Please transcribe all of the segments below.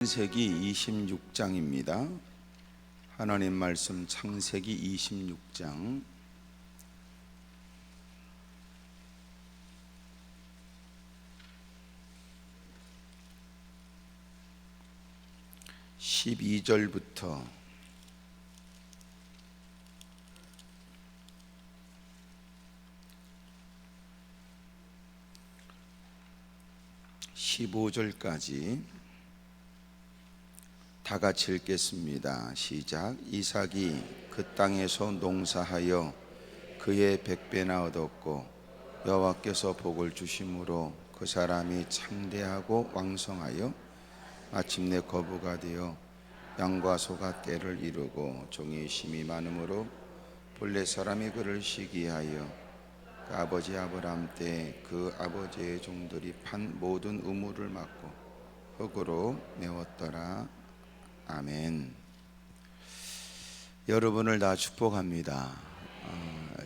창세기 26장입니다. 하나님 말씀 창세기 26장 12절부터 15절까지 다 같이 읽겠습니다. 시작. 이삭이 그 땅에서 농사하여 그의 백배나 얻었고 여호와께서 복을 주심으로 그 사람이 창대하고 왕성하여 마침내 거부가 되어 양과 소가 떼를 이루고 종이 심이 많으므로 본래 사람이 그를 시기하여 그 아버지 아브라함 때 그 아버지의 종들이 판 모든 우물을 막고 흙으로 메웠더라. 아멘. 여러분을 다 축복합니다.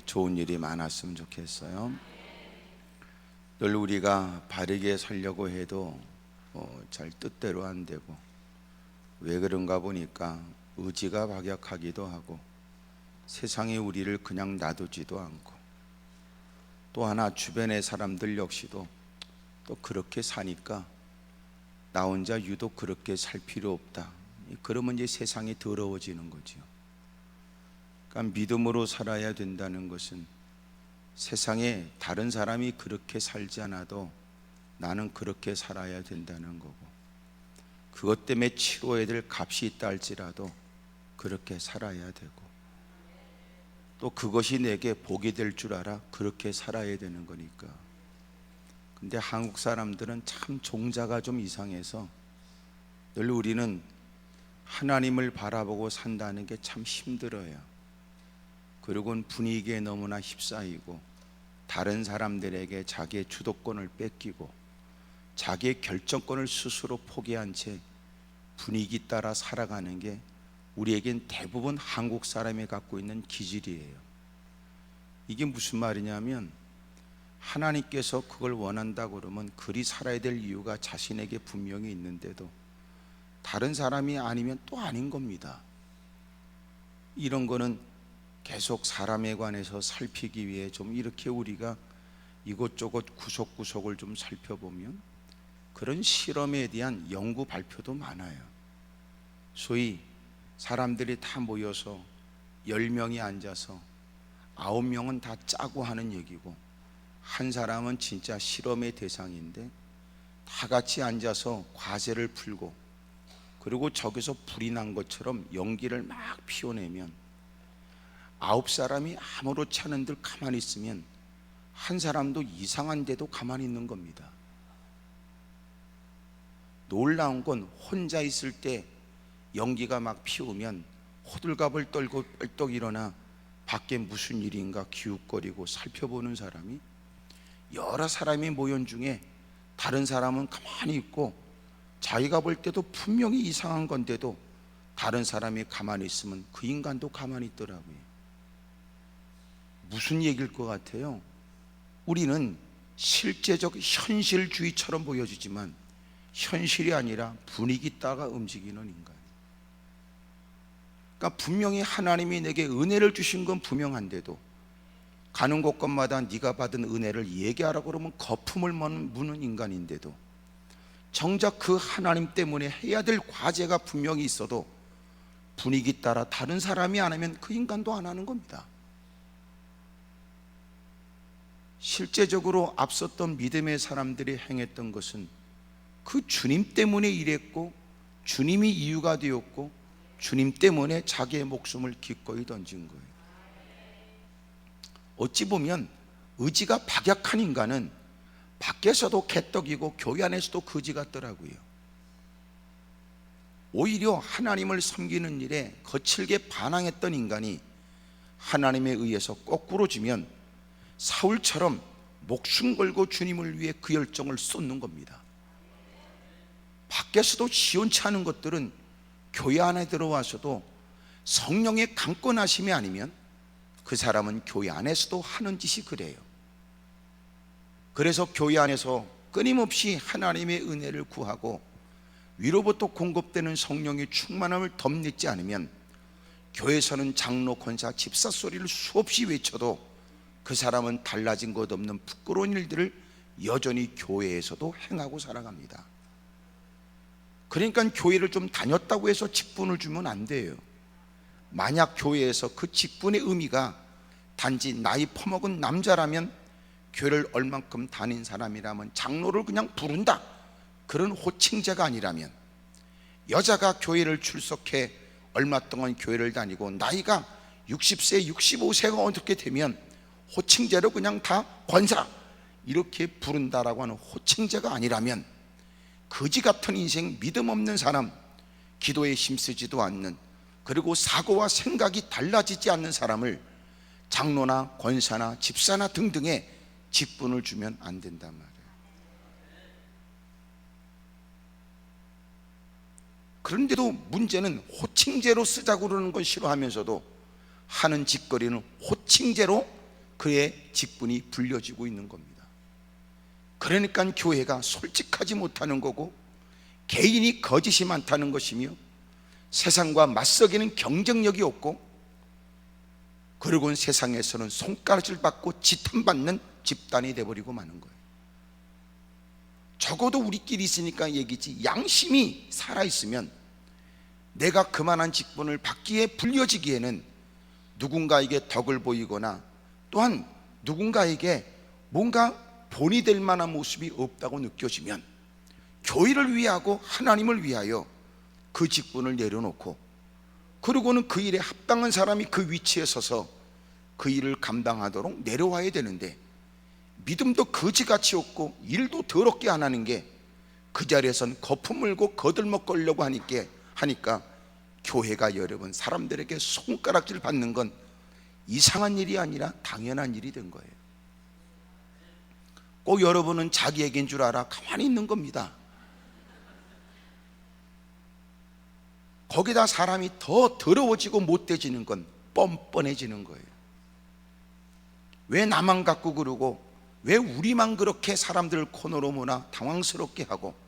좋은 일이 많았으면 좋겠어요. 늘 우리가 바르게 살려고 해도 잘 뜻대로 안 되고, 왜 그런가 보니까 의지가 박약하기도 하고 세상이 우리를 그냥 놔두지도 않고, 또 하나 주변의 사람들 역시도 또 그렇게 사니까 나 혼자 유독 그렇게 살 필요 없다, 그러면 이제 세상이 더러워지는 거죠. 그러니까 믿음으로 살아야 된다는 것은 세상에 다른 사람이 그렇게 살지 않아도 나는 그렇게 살아야 된다는 거고, 그것 때문에 치러야 될 값이 있다 할지라도 그렇게 살아야 되고, 또 그것이 내게 복이 될 줄 알아 그렇게 살아야 되는 거니까. 근데 한국 사람들은 참 종자가 좀 이상해서 늘 우리는 하나님을 바라보고 산다는 게 참 힘들어요. 그리고는 분위기에 너무나 휩싸이고 다른 사람들에게 자기의 주도권을 뺏기고 자기의 결정권을 스스로 포기한 채 분위기 따라 살아가는 게 우리에겐 대부분 한국 사람이 갖고 있는 기질이에요. 이게 무슨 말이냐면, 하나님께서 그걸 원한다고 그러면 그리 살아야 될 이유가 자신에게 분명히 있는데도 다른 사람이 아니면 또 아닌 겁니다. 이런 거는 계속 사람에 관해서 살피기 위해 좀 이렇게 우리가 이곳저곳 구석구석을 좀 살펴보면 그런 실험에 대한 연구 발표도 많아요. 소위 사람들이 다 모여서 10명이 앉아서 9명은 다 짜고 하는 얘기고, 한 사람은 진짜 실험의 대상인데 다 같이 앉아서 과제를 풀고, 그리고 저기서 불이 난 것처럼 연기를 막 피워내면 9사람이 아무렇지 않은 듯 가만히 있으면 한 사람도 이상한데도 가만히 있는 겁니다. 놀라운 건 혼자 있을 때 연기가 막 피우면 호들갑을 떨고 뻘떡 일어나 밖에 무슨 일인가 기웃거리고 살펴보는 사람이, 여러 사람이 모인 중에 다른 사람은 가만히 있고 자기가 볼 때도 분명히 이상한 건데도 다른 사람이 가만히 있으면 그 인간도 가만히 있더라고요. 무슨 얘기일 것 같아요? 우리는 실제적 현실주의처럼 보여지지만 현실이 아니라 분위기 따라 움직이는 인간. 그러니까 분명히 하나님이 내게 은혜를 주신 건 분명한데도 가는 곳곳마다 네가 받은 은혜를 얘기하라고 그러면 거품을 무는 인간인데도 정작 그 하나님 때문에 해야 될 과제가 분명히 있어도 분위기 따라 다른 사람이 안 하면 그 인간도 안 하는 겁니다. 실제적으로 앞섰던 믿음의 사람들이 행했던 것은 그 주님 때문에 일했고, 주님이 이유가 되었고, 주님 때문에 자기의 목숨을 기꺼이 던진 거예요. 어찌 보면 의지가 박약한 인간은 밖에서도 개떡이고 교회 안에서도 거지 같더라고요. 오히려 하나님을 섬기는 일에 거칠게 반항했던 인간이 하나님에 의해서 거꾸로지면 사울처럼 목숨 걸고 주님을 위해 그 열정을 쏟는 겁니다. 밖에서도 시원치 않은 것들은 교회 안에 들어와서도 성령의 강권하심이 아니면 그 사람은 교회 안에서도 하는 짓이 그래요. 그래서 교회 안에서 끊임없이 하나님의 은혜를 구하고 위로부터 공급되는 성령의 충만함을 덧내지 않으면 교회에서는 장로, 권사, 집사 소리를 수없이 외쳐도 그 사람은 달라진 것 없는 부끄러운 일들을 여전히 교회에서도 행하고 살아갑니다. 그러니까 교회를 좀 다녔다고 해서 직분을 주면 안 돼요. 만약 교회에서 그 직분의 의미가 단지 나이 퍼먹은 남자라면, 교회를 얼만큼 다닌 사람이라면 장로를 그냥 부른다, 그런 호칭제가 아니라면, 여자가 교회를 출석해 얼마 동안 교회를 다니고 나이가 60세, 65세가 어떻게 되면 호칭제로 그냥 다 권사 이렇게 부른다라고 하는 호칭제가 아니라면, 거지 같은 인생, 믿음 없는 사람, 기도에 힘쓰지도 않는, 그리고 사고와 생각이 달라지지 않는 사람을 장로나 권사나 집사나 등등의 직분을 주면 안 된단 말이에요. 그런데도 문제는 호칭제로 쓰자고 그러는 건 싫어하면서도 하는 짓거리는 호칭제로 그의 직분이 불려지고 있는 겁니다. 그러니까 교회가 솔직하지 못하는 거고, 개인이 거짓이 많다는 것이며, 세상과 맞서기는 경쟁력이 없고, 그리고는 세상에서는 손가락질 받고 지탄받는 집단이 되어버리고 마는 거예요. 적어도 우리끼리 있으니까 얘기지, 양심이 살아있으면 내가 그만한 직분을 받기에 불려지기에는 누군가에게 덕을 보이거나 또한 누군가에게 뭔가 본이 될 만한 모습이 없다고 느껴지면 교회를 위하고 하나님을 위하여 그 직분을 내려놓고, 그리고는 그 일에 합당한 사람이 그 위치에 서서 그 일을 감당하도록 내려와야 되는데, 믿음도 거지같이 없고 일도 더럽게 안 하는 게 그 자리에선 거품 물고 거들먹거리려고 하니까 교회가 여러분 사람들에게 손가락질 받는 건 이상한 일이 아니라 당연한 일이 된 거예요. 꼭 여러분은 자기에게인 줄 알아 가만히 있는 겁니다. 거기다 사람이 더 더러워지고 못돼지는 건 뻔뻔해지는 거예요. 왜 나만 갖고 그러고, 왜 우리만 그렇게 사람들을 코너로 모나 당황스럽게 하고,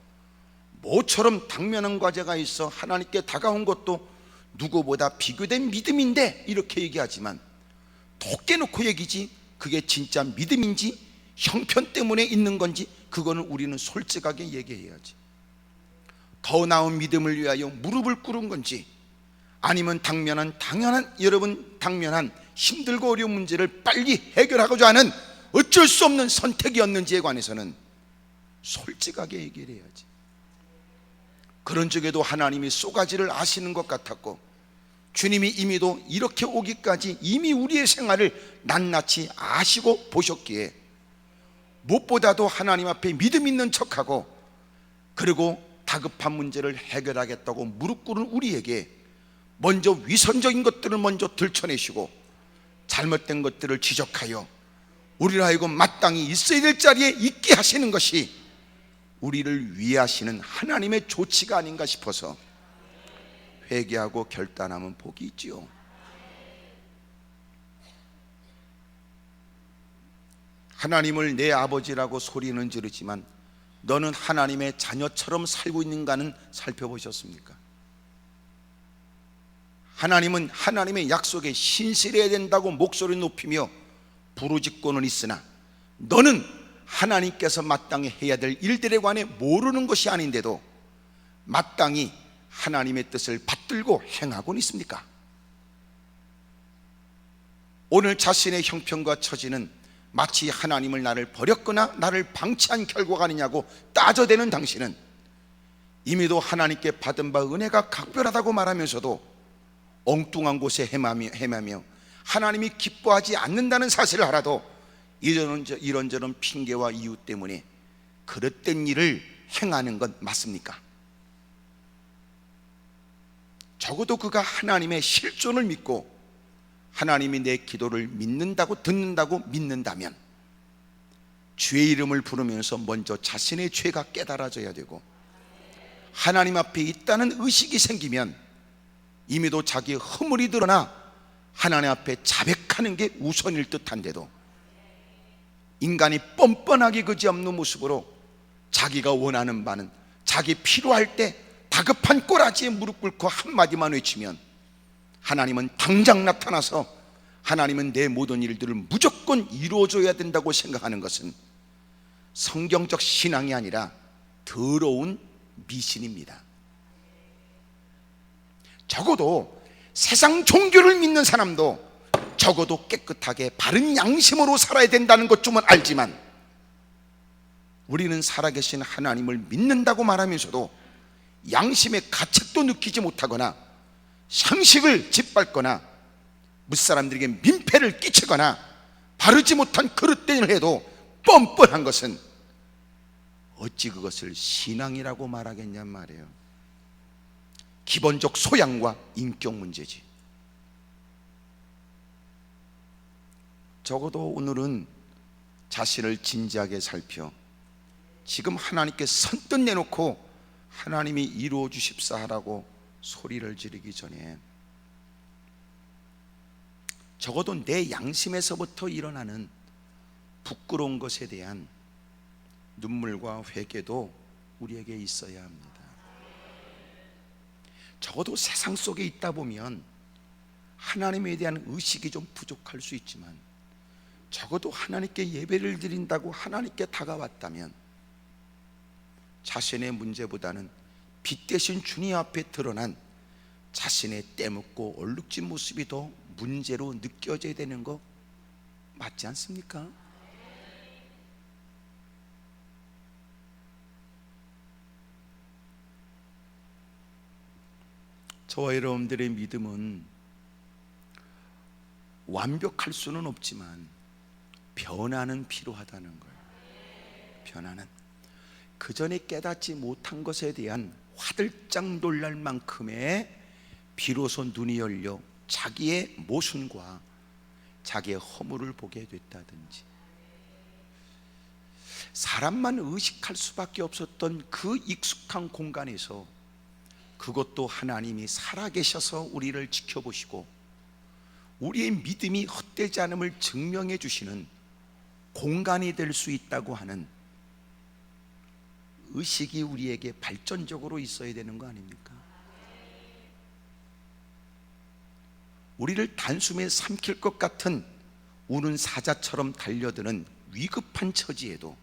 모처럼 당면한 과제가 있어 하나님께 다가온 것도 누구보다 비교된 믿음인데 이렇게 얘기하지만, 톡 깨놓고 얘기지 그게 진짜 믿음인지 형편 때문에 있는 건지 그거는 우리는 솔직하게 얘기해야지. 더 나은 믿음을 위하여 무릎을 꿇은 건지, 아니면 당면한 힘들고 어려운 문제를 빨리 해결하고자 하는 어쩔 수 없는 선택이었는지에 관해서는 솔직하게 얘기를 해야지. 그런 쪽에도 하나님이 쏘가지를 아시는 것 같았고, 주님이 이미도 이렇게 오기까지 이미 우리의 생활을 낱낱이 아시고 보셨기에, 무엇보다도 하나님 앞에 믿음 있는 척하고, 그리고 다급한 문제를 해결하겠다고 무릎 꿇은 우리에게 먼저 위선적인 것들을 먼저 들춰내시고 잘못된 것들을 지적하여 우리를 하여금 마땅히 있어야 될 자리에 있게 하시는 것이 우리를 위하시는 하나님의 조치가 아닌가 싶어서 회개하고 결단하면 복이 있지요. 하나님을 내 아버지라고 소리는 지르지만 너는 하나님의 자녀처럼 살고 있는가는 살펴보셨습니까? 하나님은 하나님의 약속에 신실해야 된다고 목소리 높이며 부르짖고는 있으나, 너는 하나님께서 마땅히 해야 될 일들에 관해 모르는 것이 아닌데도 마땅히 하나님의 뜻을 받들고 행하고는 있습니까? 오늘 자신의 형편과 처지는 마치 하나님을 나를 버렸거나 나를 방치한 결과가 아니냐고 따져대는 당신은 이미도 하나님께 받은 바 은혜가 각별하다고 말하면서도 엉뚱한 곳에 헤매며 하나님이 기뻐하지 않는다는 사실을 알아도 이런저런 핑계와 이유 때문에 그릇된 일을 행하는 건 맞습니까? 적어도 그가 하나님의 실존을 믿고 하나님이 내 기도를 듣는다고 믿는다면 주의 이름을 부르면서 먼저 자신의 죄가 깨달아져야 되고, 하나님 앞에 있다는 의식이 생기면 이미도 자기의 허물이 드러나 하나님 앞에 자백하는 게 우선일 듯한데도 인간이 뻔뻔하게 그지없는 모습으로 자기가 원하는 바는 자기 필요할 때 다급한 꼬라지에 무릎 꿇고 한마디만 외치면 하나님은 당장 나타나서 하나님은 내 모든 일들을 무조건 이루어줘야 된다고 생각하는 것은 성경적 신앙이 아니라 더러운 미신입니다. 적어도 세상 종교를 믿는 사람도 적어도 깨끗하게 바른 양심으로 살아야 된다는 것쯤은 알지만, 우리는 살아계신 하나님을 믿는다고 말하면서도 양심의 가책도 느끼지 못하거나 상식을 짓밟거나 무사람들에게 민폐를 끼치거나 바르지 못한 그릇됨을 해도 뻔뻔한 것은 어찌 그것을 신앙이라고 말하겠냔 말이에요. 기본적 소양과 인격 문제지. 적어도 오늘은 자신을 진지하게 살펴 지금 하나님께 선뜻 내놓고 하나님이 이루어 주십사 하라고 소리를 지르기 전에 적어도 내 양심에서부터 일어나는 부끄러운 것에 대한 눈물과 회개도 우리에게 있어야 합니다. 적어도 세상 속에 있다 보면 하나님에 대한 의식이 좀 부족할 수 있지만, 적어도 하나님께 예배를 드린다고 하나님께 다가왔다면 자신의 문제보다는 빛 대신 주님 앞에 드러난 자신의 때묻고 얼룩진 모습이 더 문제로 느껴져야 되는 거 맞지 않습니까? 저와 여러분들의 믿음은 완벽할 수는 없지만 변화는 필요하다는 거예요. 변화는 그 전에 깨닫지 못한 것에 대한 화들짝 놀랄 만큼의 비로소 눈이 열려 자기의 모순과 자기의 허물을 보게 됐다든지, 사람만 의식할 수밖에 없었던 그 익숙한 공간에서 그것도 하나님이 살아계셔서 우리를 지켜보시고 우리의 믿음이 헛되지 않음을 증명해 주시는 공간이 될 수 있다고 하는 의식이 우리에게 발전적으로 있어야 되는 거 아닙니까? 우리를 단숨에 삼킬 것 같은 우는 사자처럼 달려드는 위급한 처지에도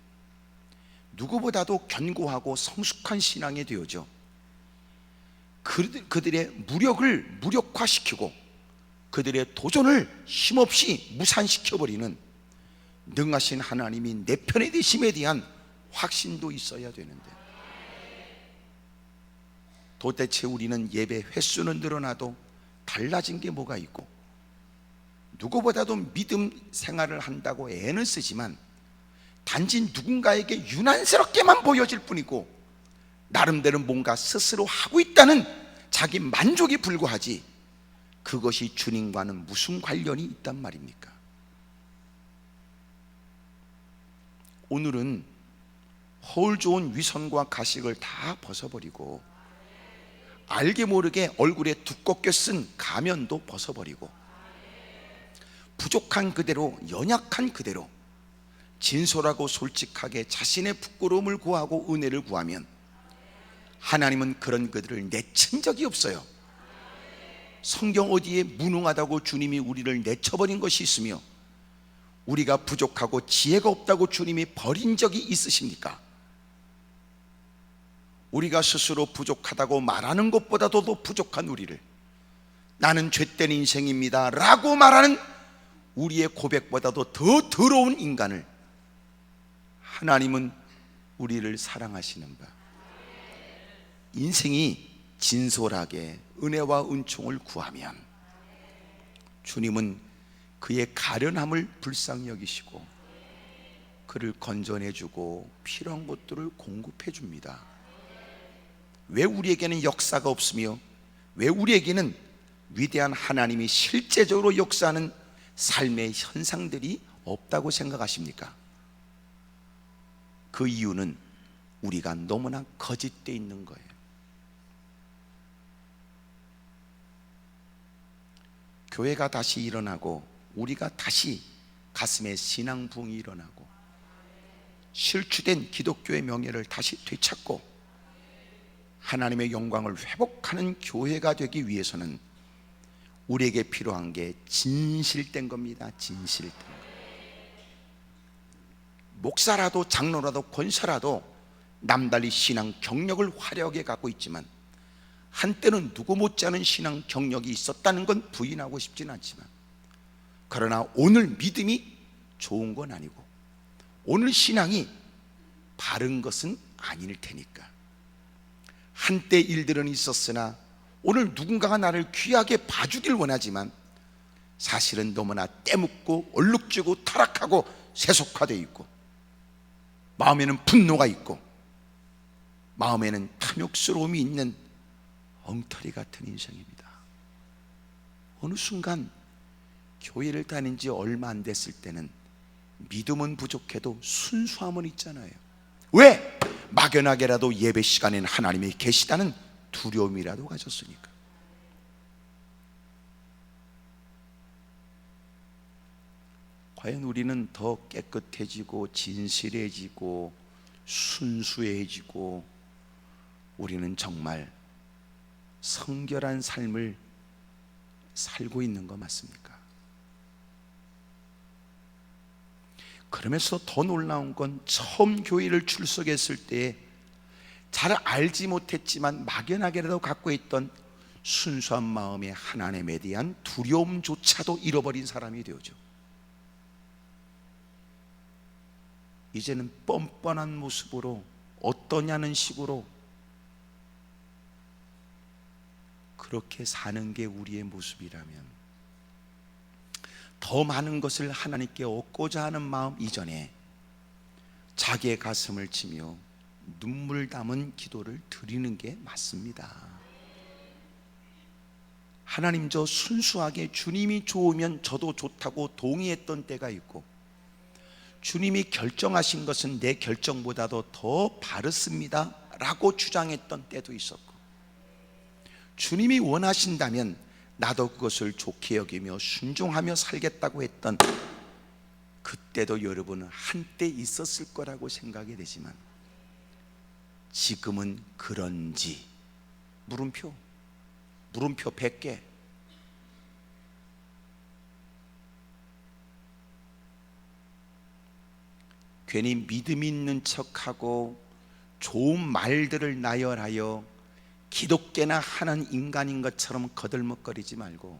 누구보다도 견고하고 성숙한 신앙이 되어져 그들의 무력을 무력화시키고 그들의 도전을 힘없이 무산시켜버리는 능하신 하나님이 내 편에 계심에 대한 확신도 있어야 되는데, 도대체 우리는 예배 횟수는 늘어나도 달라진 게 뭐가 있고, 누구보다도 믿음 생활을 한다고 애는 쓰지만 단지 누군가에게 유난스럽게만 보여질 뿐이고 나름대로 뭔가 스스로 하고 있다는 자기 만족에 불과하지, 그것이 주님과는 무슨 관련이 있단 말입니까? 오늘은 허울 좋은 위선과 가식을 다 벗어버리고 알게 모르게 얼굴에 두껍게 쓴 가면도 벗어버리고 부족한 그대로, 연약한 그대로 진솔하고 솔직하게 자신의 부끄러움을 구하고 은혜를 구하면 하나님은 그런 그들을 내친 적이 없어요. 성경 어디에 무능하다고 주님이 우리를 내쳐버린 것이 있으며 우리가 부족하고 지혜가 없다고 주님이 버린 적이 있으십니까? 우리가 스스로 부족하다고 말하는 것보다도 더 부족한 우리를, 나는 죄된 인생입니다 라고 말하는 우리의 고백보다도 더 더러운 인간을 하나님은 우리를 사랑하시는 바, 인생이 진솔하게 은혜와 은총을 구하면 주님은 그의 가련함을 불쌍히 여기시고 그를 건져내주고 필요한 것들을 공급해 줍니다. 왜 우리에게는 역사가 없으며 왜 우리에게는 위대한 하나님이 실제적으로 역사하는 삶의 현상들이 없다고 생각하십니까? 그 이유는 우리가 너무나 거짓되어 있는 거예요. 교회가 다시 일어나고 우리가 다시 가슴에 신앙 부흥이 일어나고 실추된 기독교의 명예를 다시 되찾고 하나님의 영광을 회복하는 교회가 되기 위해서는 우리에게 필요한 게 진실된 겁니다. 진실된 거. 목사라도 장로라도 권사라도 남달리 신앙 경력을 화려하게 갖고 있지만 한때는 누구 못지않은 신앙 경력이 있었다는 건 부인하고 싶진 않지만, 그러나 오늘 믿음이 좋은 건 아니고 오늘 신앙이 바른 것은 아닐 테니까, 한때 일들은 있었으나 오늘 누군가가 나를 귀하게 봐주길 원하지만 사실은 너무나 때묻고 얼룩지고 타락하고 세속화되어 있고, 마음에는 분노가 있고 마음에는 탐욕스러움이 있는 엉터리 같은 인생입니다. 어느 순간 교회를 다닌 지 얼마 안 됐을 때는 믿음은 부족해도 순수함은 있잖아요. 왜? 막연하게라도 예배 시간에는 하나님이 계시다는 두려움이라도 가졌으니까. 과연 우리는 더 깨끗해지고 진실해지고 순수해지고 우리는 정말 성결한 삶을 살고 있는 거 맞습니까? 그러면서 더 놀라운 건 처음 교회를 출석했을 때에 잘 알지 못했지만 막연하게라도 갖고 있던 순수한 마음의 하나님에 대한 두려움조차도 잃어버린 사람이 되어죠. 이제는 뻔뻔한 모습으로 어떠냐는 식으로 그렇게 사는 게 우리의 모습이라면, 더 많은 것을 하나님께 얻고자 하는 마음 이전에 자기의 가슴을 치며 눈물 담은 기도를 드리는 게 맞습니다. 하나님, 저 순수하게 주님이 좋으면 저도 좋다고 동의했던 때가 있고, 주님이 결정하신 것은 내 결정보다도 더 바르습니다 라고 주장했던 때도 있었고, 주님이 원하신다면 나도 그것을 좋게 여기며 순종하며 살겠다고 했던 그때도 여러분은 한때 있었을 거라고 생각이 되지만, 지금은 그런지 물음표 100개. 괜히 믿음 있는 척하고 좋은 말들을 나열하여 기독교나 하는 인간인 것처럼 거들먹거리지 말고,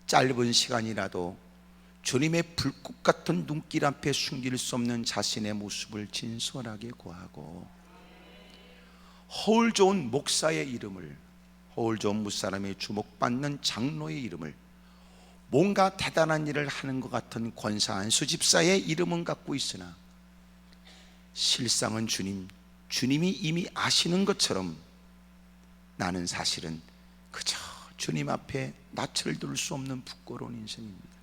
짧은 시간이라도 주님의 불꽃 같은 눈길 앞에 숨길 수 없는 자신의 모습을 진솔하게 고하고, 허울 좋은 목사의 이름을, 허울 좋은 무사람의 주목받는 장로의 이름을, 뭔가 대단한 일을 하는 것 같은 권사 안수 집사의 이름은 갖고 있으나 실상은 주님이 이미 아시는 것처럼 나는 사실은 그저 주님 앞에 낯을 들 수 없는 부끄러운 인생입니다.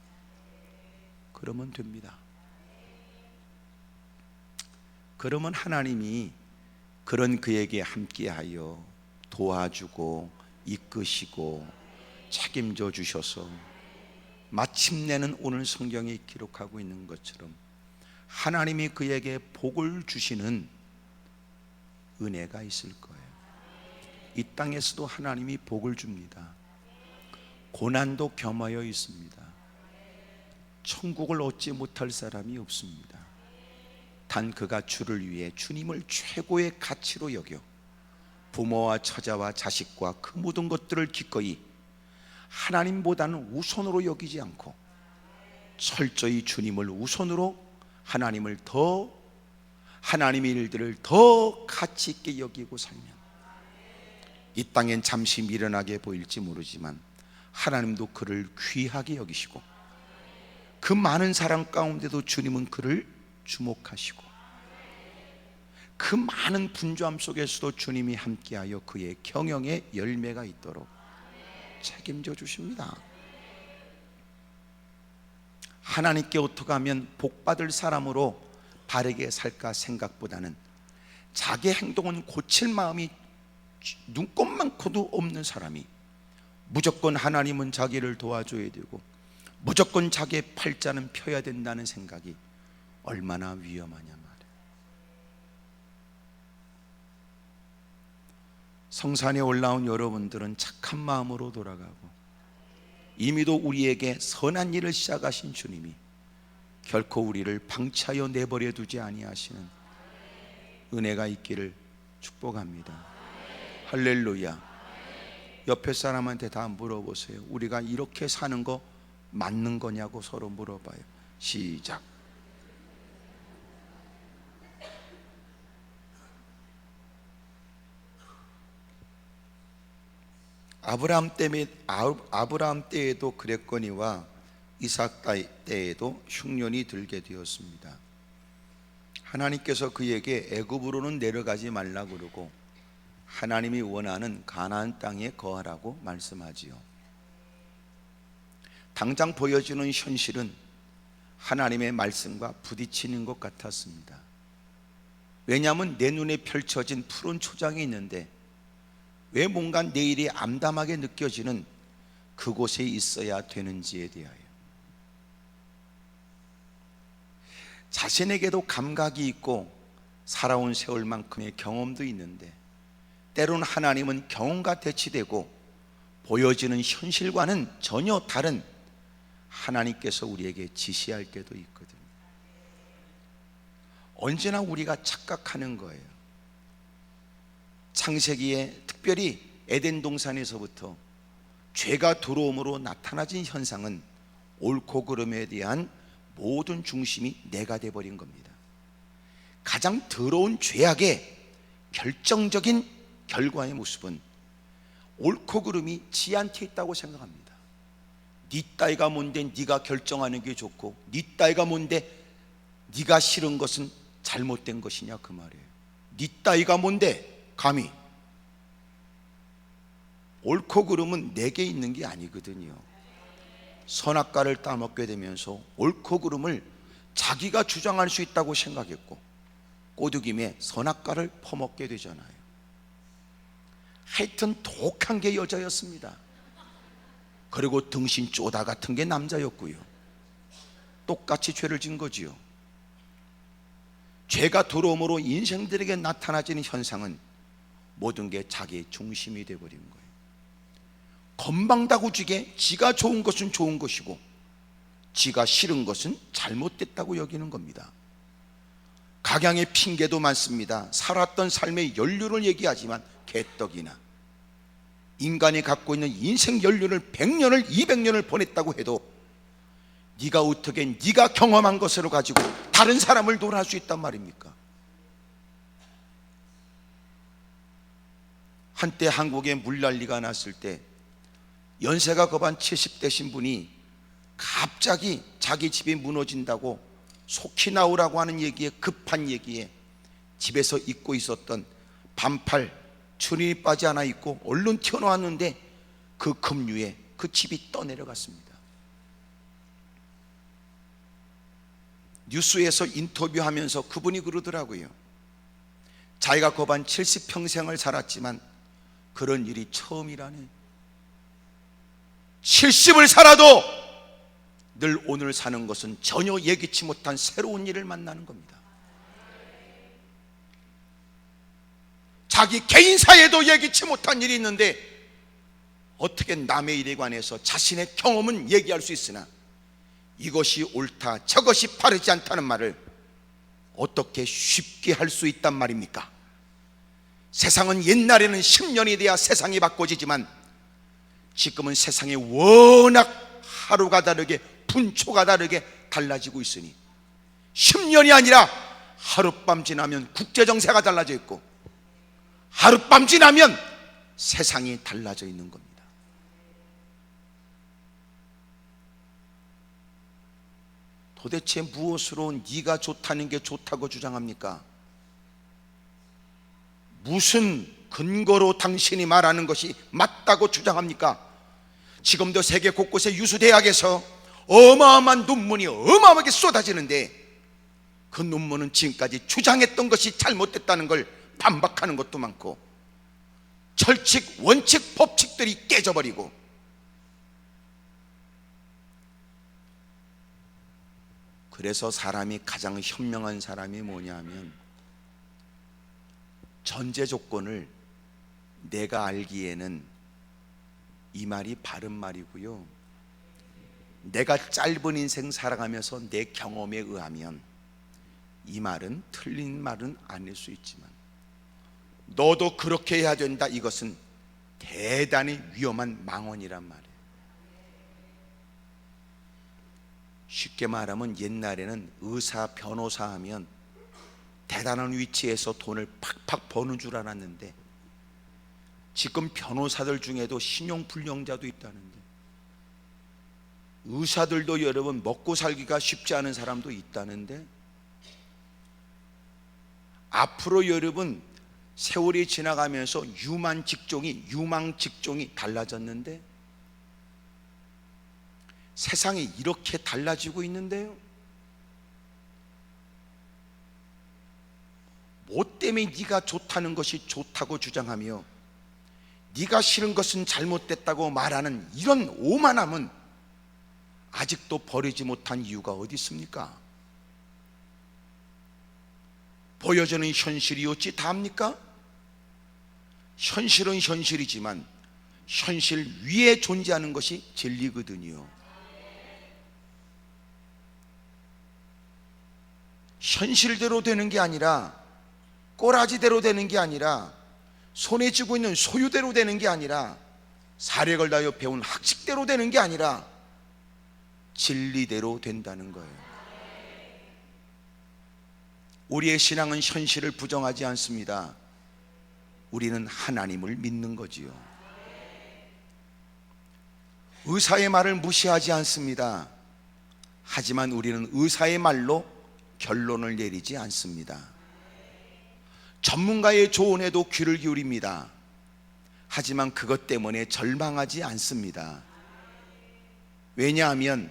그러면 됩니다. 그러면 하나님이 그런 그에게 함께하여 도와주고 이끄시고 책임져 주셔서 마침내는 오늘 성경에 기록하고 있는 것처럼 하나님이 그에게 복을 주시는 은혜가 있을 거예요. 이 땅에서도 하나님이 복을 줍니다. 고난도 겸하여 있습니다. 천국을 얻지 못할 사람이 없습니다. 단 그가 주를 위해 주님을 최고의 가치로 여겨 부모와 처자와 자식과 그 모든 것들을 기꺼이 하나님보다는 우선으로 여기지 않고 철저히 주님을 우선으로, 하나님의 일들을 더 가치 있게 여기고 살면, 이 땅엔 잠시 미련하게 보일지 모르지만 하나님도 그를 귀하게 여기시고, 그 많은 사람 가운데도 주님은 그를 주목하시고, 그 많은 분주함 속에서도 주님이 함께하여 그의 경영에 열매가 있도록 책임져 주십니다. 하나님께 어떻게 하면 복받을 사람으로 바르게 살까 생각보다는 자기 행동은 고칠 마음이 눈꼽만큼도 없는 사람이 무조건 하나님은 자기를 도와줘야 되고 무조건 자기의 팔자는 펴야 된다는 생각이 얼마나 위험하냐 말이에요. 성산에 올라온 여러분들은 착한 마음으로 돌아가고 이미도 우리에게 선한 일을 시작하신 주님이 결코 우리를 방치하여 내버려 두지 아니하시는 은혜가 있기를 축복합니다. 할렐루야. 옆에 사람한테 다 물어보세요. 우리가 이렇게 사는 거 맞는 거냐고 서로 물어봐요. 시작. 아브라함 때에도 그랬거니와 이삭 때에도 흉년이 들게 되었습니다. 하나님께서 그에게 애굽으로는 내려가지 말라 그러고 하나님이 원하는 가나안 땅에 거하라고 말씀하지요. 당장 보여지는 현실은 하나님의 말씀과 부딪히는 것 같았습니다. 왜냐하면 내 눈에 펼쳐진 푸른 초장이 있는데 왜 뭔가 내일이 암담하게 느껴지는 그곳에 있어야 되는지에 대하여 자신에게도 감각이 있고 살아온 세월만큼의 경험도 있는데 때로는 하나님은 경험과 대치되고 보여지는 현실과는 전혀 다른 하나님께서 우리에게 지시할 때도 있거든요. 언제나 우리가 착각하는 거예요. 창세기에 특별히 에덴 동산에서부터 죄가 들어옴으로 나타나진 현상은 옳고 그름에 대한 모든 중심이 내가 돼버린 겁니다. 가장 더러운 죄악의 결정적인 결과의 모습은 옳고 그름이 지한테 있다고 생각합니다. 네 따위가 뭔데 네가 결정하는 게 좋고 네 따위가 뭔데 네가 싫은 것은 잘못된 것이냐 그 말이에요. 네 따위가 뭔데 감히. 옳고 그름은 내게 있는 게 아니거든요. 선악과를 따먹게 되면서 옳고 그름을 자기가 주장할 수 있다고 생각했고 꼬드김에 선악과를 퍼먹게 되잖아요. 하여튼 독한 게 여자였습니다. 그리고 등신 쪼다 같은 게 남자였고요. 똑같이 죄를 진 거지요. 죄가 들어옴으로 인생들에게 나타나지는 현상은 모든 게 자기의 중심이 되어버린 거예요. 건방다구지게 지가 좋은 것은 좋은 것이고 지가 싫은 것은 잘못됐다고 여기는 겁니다. 각양의 핑계도 많습니다. 살았던 삶의 연륜을 얘기하지만 개떡이나 인간이 갖고 있는 인생 연륜을 100년을 200년을 보냈다고 해도 네가 어떻게 네가 경험한 것으로 가지고 다른 사람을 논할 수 있단 말입니까? 한때 한국에 물난리가 났을 때 연세가 거반 70 되신 분이 갑자기 자기 집이 무너진다고 속히 나오라고 하는 얘기에 급한 얘기에 집에서 입고 있었던 반팔 천이 빠지 하나 입고 얼른 튀어나왔는데 그 급류에 그 집이 떠내려갔습니다. 뉴스에서 인터뷰하면서 그분이 그러더라고요. 자기가 거반 70평생을 살았지만 그런 일이 처음이라네. 70을 살아도 늘 오늘 사는 것은 전혀 예기치 못한 새로운 일을 만나는 겁니다. 자기 개인사에도 예기치 못한 일이 있는데 어떻게 남의 일에 관해서 자신의 경험은 얘기할 수 있으나 이것이 옳다 저것이 바르지 않다는 말을 어떻게 쉽게 할 수 있단 말입니까? 세상은 옛날에는 10년이 돼야 세상이 바꿔지지만 지금은 세상이 워낙 하루가 다르게 분초가 다르게 달라지고 있으니 10년이 아니라 하룻밤 지나면 국제정세가 달라져 있고 하룻밤 지나면 세상이 달라져 있는 겁니다. 도대체 무엇으로 네가 좋다는 게 좋다고 주장합니까? 무슨 근거로 당신이 말하는 것이 맞다고 주장합니까? 지금도 세계 곳곳의 유수대학에서 어마어마한 논문이 어마어마하게 쏟아지는데 그 논문은 지금까지 주장했던 것이 잘못됐다는 걸 반박하는 것도 많고 철칙, 원칙, 법칙들이 깨져버리고 그래서 사람이 가장 현명한 사람이 뭐냐 하면 전제 조건을 내가 알기에는 이 말이 바른 말이고요, 내가 짧은 인생 살아가면서 내 경험에 의하면 이 말은 틀린 말은 아닐 수 있지만, 너도 그렇게 해야 된다, 이것은 대단히 위험한 망언이란 말이에요. 쉽게 말하면 옛날에는 의사, 변호사 하면 대단한 위치에서 돈을 팍팍 버는 줄 알았는데, 지금 변호사들 중에도 신용불량자도 있다는데, 의사들도 여러분 먹고 살기가 쉽지 않은 사람도 있다는데, 앞으로 여러분 세월이 지나가면서 유망 직종이 달라졌는데, 세상이 이렇게 달라지고 있는데요, 뭐 때문에 네가 좋다는 것이 좋다고 주장하며 네가 싫은 것은 잘못됐다고 말하는 이런 오만함은 아직도 버리지 못한 이유가 어디 있습니까? 보여주는 현실이 어찌 다합니까? 현실은 현실이지만 현실 위에 존재하는 것이 진리거든요. 현실대로 되는 게 아니라, 꼬라지대로 되는 게 아니라, 손에 쥐고 있는 소유대로 되는 게 아니라, 사례 걸다여 배운 학식대로 되는 게 아니라 진리대로 된다는 거예요. 우리의 신앙은 현실을 부정하지 않습니다. 우리는 하나님을 믿는 거지요. 의사의 말을 무시하지 않습니다. 하지만 우리는 의사의 말로 결론을 내리지 않습니다. 전문가의 조언에도 귀를 기울입니다. 하지만 그것 때문에 절망하지 않습니다. 왜냐하면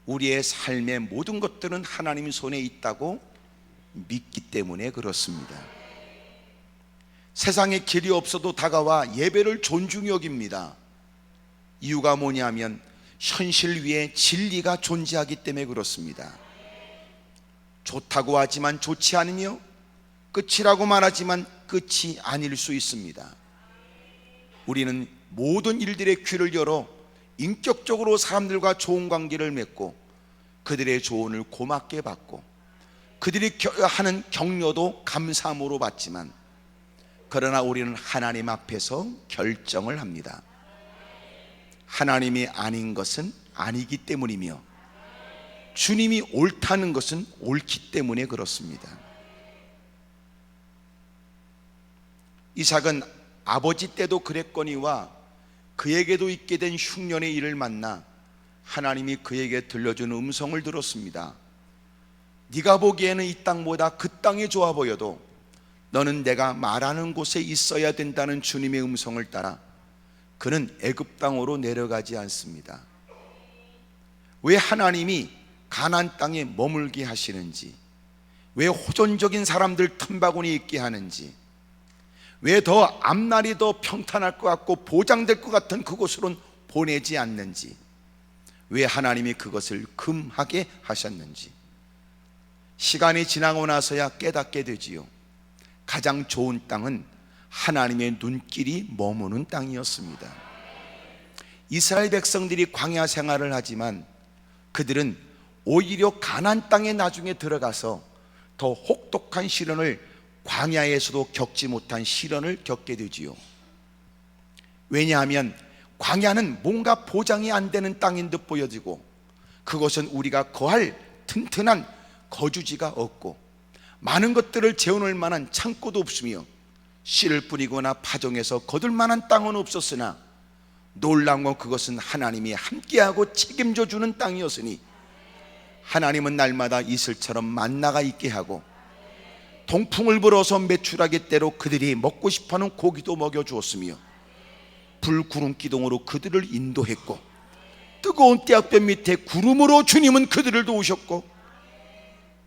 우리의 삶의 모든 것들은 하나님 손에 있다고 믿기 때문에 그렇습니다. 세상에 길이 없어도 다가와 예배를 존중히 여깁니다. 이유가 뭐냐면 현실 위에 진리가 존재하기 때문에 그렇습니다. 좋다고 하지만 좋지 않으며 끝이라고 말하지만 끝이 아닐 수 있습니다. 우리는 모든 일들의 귀를 열어 인격적으로 사람들과 좋은 관계를 맺고 그들의 조언을 고맙게 받고 그들이 하는 격려도 감사함으로 받지만, 그러나 우리는 하나님 앞에서 결정을 합니다. 하나님이 아닌 것은 아니기 때문이며 주님이 옳다는 것은 옳기 때문에 그렇습니다. 이삭은 아버지 때도 그랬거니와 그에게도 있게 된 흉년의 일을 만나 하나님이 그에게 들려주는 음성을 들었습니다. 네가 보기에는 이 땅보다 그 땅이 좋아 보여도 너는 내가 말하는 곳에 있어야 된다는 주님의 음성을 따라 그는 애굽 땅으로 내려가지 않습니다. 왜 하나님이 가나안 땅에 머물게 하시는지, 왜 호전적인 사람들 틈바구니 있게 하는지, 왜 더 앞날이 더 평탄할 것 같고 보장될 것 같은 그곳으로는 보내지 않는지, 왜 하나님이 그것을 금하게 하셨는지 시간이 지나고 나서야 깨닫게 되지요. 가장 좋은 땅은 하나님의 눈길이 머무는 땅이었습니다. 이스라엘 백성들이 광야 생활을 하지만 그들은 오히려 가나안 땅에 나중에 들어가서 더 혹독한 시련을, 광야에서도 겪지 못한 시련을 겪게 되지요. 왜냐하면 광야는 뭔가 보장이 안 되는 땅인 듯 보여지고 그것은 우리가 거할 튼튼한 거주지가 없고 많은 것들을 재워놓을 만한 창고도 없으며 씨를 뿌리거나 파종해서 거둘 만한 땅은 없었으나, 놀라운 건 그것은 하나님이 함께하고 책임져 주는 땅이었으니 하나님은 날마다 이슬처럼 만나가 있게 하고 동풍을 불어서 메추라기 때로 그들이 먹고 싶어하는 고기도 먹여주었으며 불 구름 기둥으로 그들을 인도했고 뜨거운 떼약볕 밑에 구름으로 주님은 그들을 도우셨고